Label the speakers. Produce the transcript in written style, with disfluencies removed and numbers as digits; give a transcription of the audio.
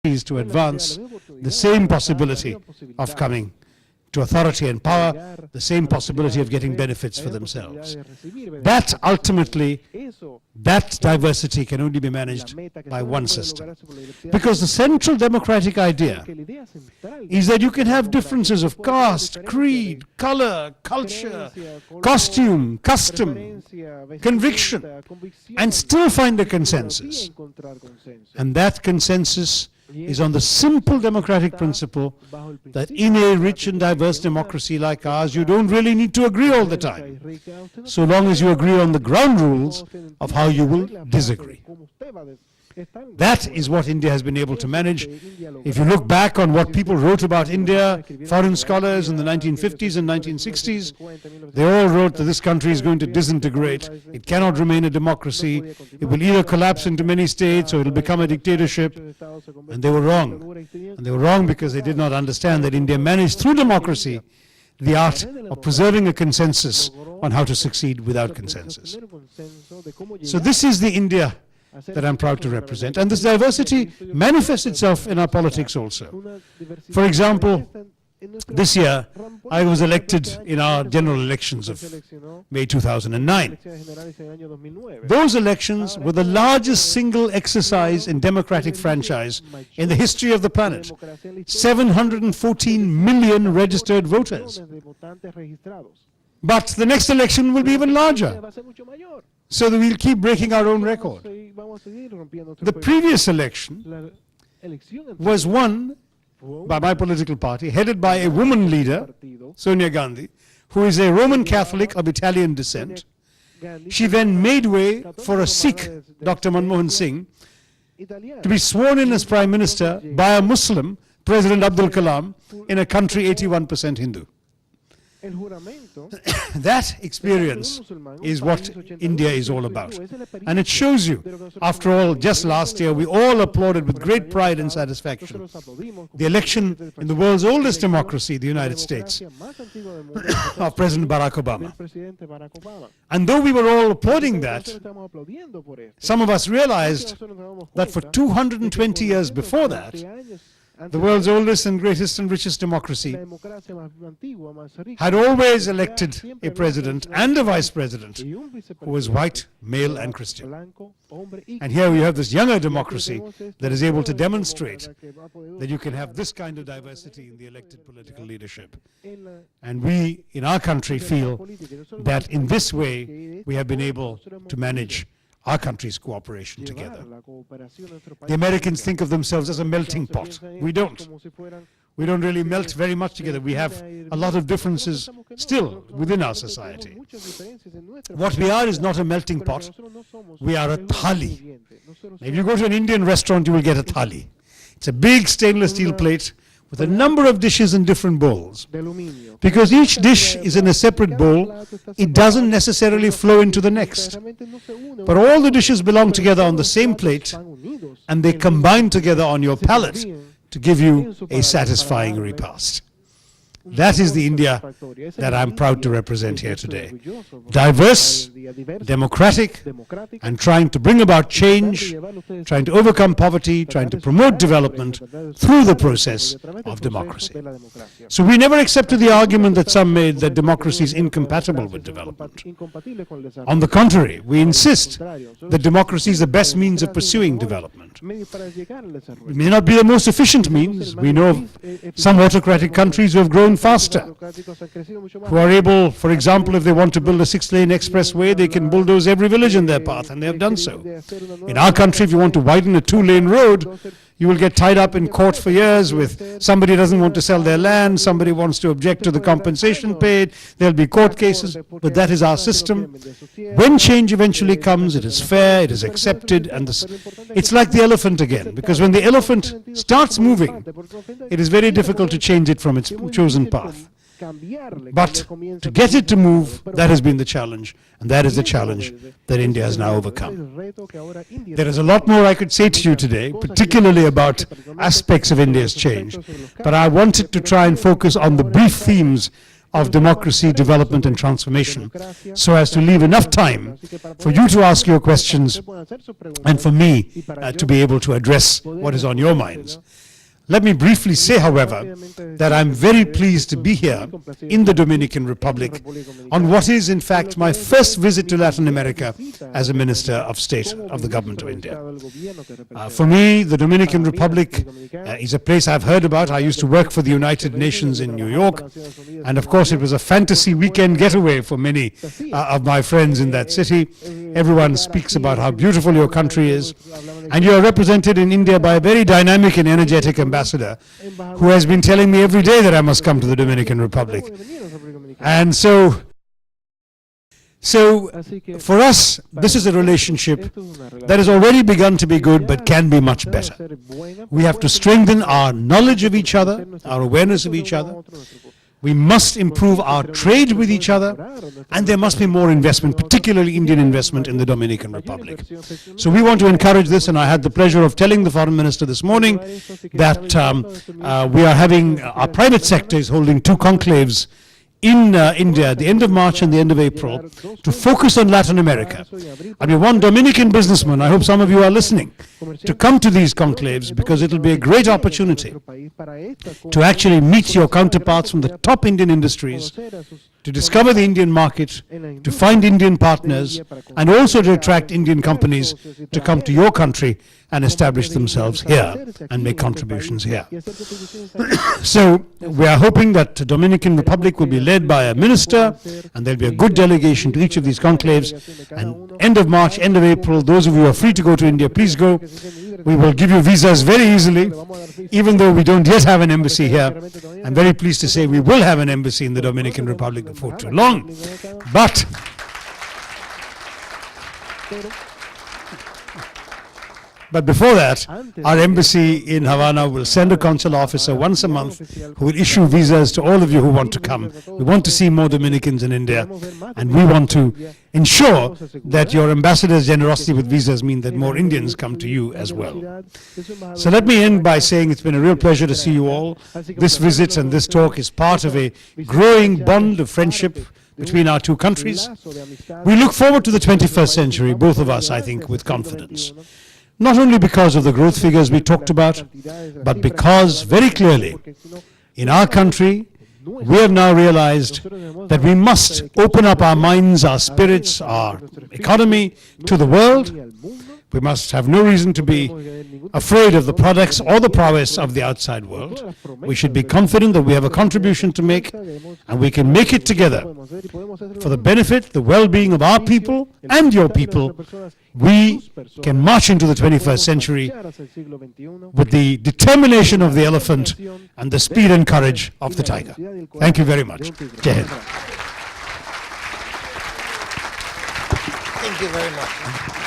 Speaker 1: to advance the same possibility of coming to authority and power, the same possibility of getting benefits for themselves. That ultimately, that diversity can only be managed by one system. Because the central democratic idea is that you can have differences of caste, creed, color, culture, costume, custom, conviction, and still find a consensus. And that consensus is on the simple democratic principle that in a rich and diverse democracy like ours, you don't really need to agree all the time, so long as you agree on the ground rules of how you will disagree. That is what India has been able to manage. If you look back on what people wrote about India, foreign scholars in the 1950s and 1960s, they all wrote that this country is going to disintegrate. It cannot remain a democracy. It will either collapse into many states or it will become a dictatorship. And they were wrong. And they were wrong because they did not understand that India managed through democracy the art of preserving a consensus on how to succeed without consensus. So this is the India that I'm proud to represent. And this diversity manifests itself in our politics also. For example, this year I was elected in our general elections of May 2009. Those elections were the largest single exercise in democratic franchise in the history of the planet. 714 million registered voters. But the next election will be even larger. So that we'll keep breaking our own record. The previous election was won by my political party, headed by a woman leader, Sonia Gandhi, who is a Roman Catholic of Italian descent. She then made way for a Sikh, Dr. Manmohan Singh, to be sworn in as Prime Minister by a Muslim, President Abdul Kalam, in a country 81% Hindu. That experience is what India is all about. And it shows you, after all, just last year, we all applauded with great pride and satisfaction the election in the world's oldest democracy, the United States, of President Barack Obama. And though we were all applauding that, some of us realized that for 220 years before that, the world's oldest and greatest and richest democracy had always elected a president and a vice president who was white, male and Christian. And here we have this younger democracy that is able to demonstrate that you can have this kind of diversity in the elected political leadership. And we in our country feel that in this way we have been able to manage our country's cooperation together. The Americans think of themselves as a melting pot. We don't. We don't really melt very much together. We have a lot of differences still within our society. What we are is not a melting pot. We are a thali. If you go to an Indian restaurant, you will get a thali. It's a big stainless steel plate with a number of dishes in different bowls. Because each dish is in a separate bowl, it doesn't necessarily flow into the next. But all the dishes belong together on the same plate, and they combine together on your palate to give you a satisfying repast. That is the India that I'm proud to represent here today. Diverse, democratic, and trying to bring about change, trying to overcome poverty, trying to promote development through the process of democracy. So we never accepted the argument that some made that democracy is incompatible with development. On the contrary, we insist that democracy is the best means of pursuing development. It may not be the most efficient means. We know of some autocratic countries who have grown faster, who are able, for example, if they want to build a 6-lane expressway, they can bulldoze every village in their path, and they have done so. In our country, if you want to widen a 2-lane road, you will get tied up in court for years with somebody doesn't want to sell their land, somebody wants to object to the compensation paid, there'll be court cases, but that is our system. When change eventually comes, it is fair, it is accepted, and it's like the elephant again, because when the elephant starts moving, it is very difficult to change it from its chosen path. But to get it to move, that has been the challenge, and that is the challenge that India has now overcome. There is a lot more I could say to you today, particularly about aspects of India's change, but I wanted to try and focus on the brief themes of democracy, development and transformation, so as to leave enough time for you to ask your questions and for me to be able to address what is on your minds. Let me briefly say, however, that I'm very pleased to be here in the Dominican Republic on what is, in fact, my first visit to Latin America as a Minister of State of the Government of India. For me, the Dominican Republic is a place I've heard about. I used to work for the United Nations in New York, and of course it was a fantasy weekend getaway for many of my friends in that city. Everyone speaks about how beautiful your country is, and you are represented in India by a very dynamic and energetic ambassador who has been telling me every day that I must come to the Dominican Republic. And so for us, this is a relationship that has already begun to be good but can be much better. We have to strengthen our knowledge of each other, our awareness of each other. We must improve our trade with each other, and there must be more investment, particularly Indian investment in the Dominican Republic. So we want to encourage this, and I had the pleasure of telling the Foreign Minister this morning that we are having, our private sector is holding 2 conclaves in India at the end of March and the end of April to focus on Latin America. I mean, one Dominican businessman, I hope some of you are listening, to come to these conclaves, because it will be a great opportunity to actually meet your counterparts from the top Indian industries, to discover the Indian market, to find Indian partners, and also to attract Indian companies to come to your country and establish themselves here and make contributions here. So we are hoping that the Dominican Republic will be led by a minister, and there will be a good delegation to each of these conclaves. And end of March, end of April, those of you who are free to go to India, please go. We will give you visas very easily, even though we don't yet have an embassy here. I'm very pleased to say we will have an embassy in the Dominican Republic before too long. But before that, our embassy in Havana will send a consular officer once a month who will issue visas to all of you who want to come. We want to see more Dominicans in India, and we want to ensure that your ambassador's generosity with visas mean that more Indians come to you as well. So let me end by saying it's been a real pleasure to see you all. This visit and this talk is part of a growing bond of friendship between our 2 countries. We look forward to the 21st century, both of us, I think, with confidence. Not only because of the growth figures we talked about, but because, very clearly, in our country, we have now realized that we must open up our minds, our spirits, our economy to the world. We must have no reason to be afraid of the products or the prowess of the outside world. We should be confident that we have a contribution to make, and we can make it together for the benefit, the well-being of our people and your people. We can march into the 21st century with the determination of the elephant and the speed and courage of the tiger. Thank you very much. Jai Hind.
Speaker 2: Thank you very much.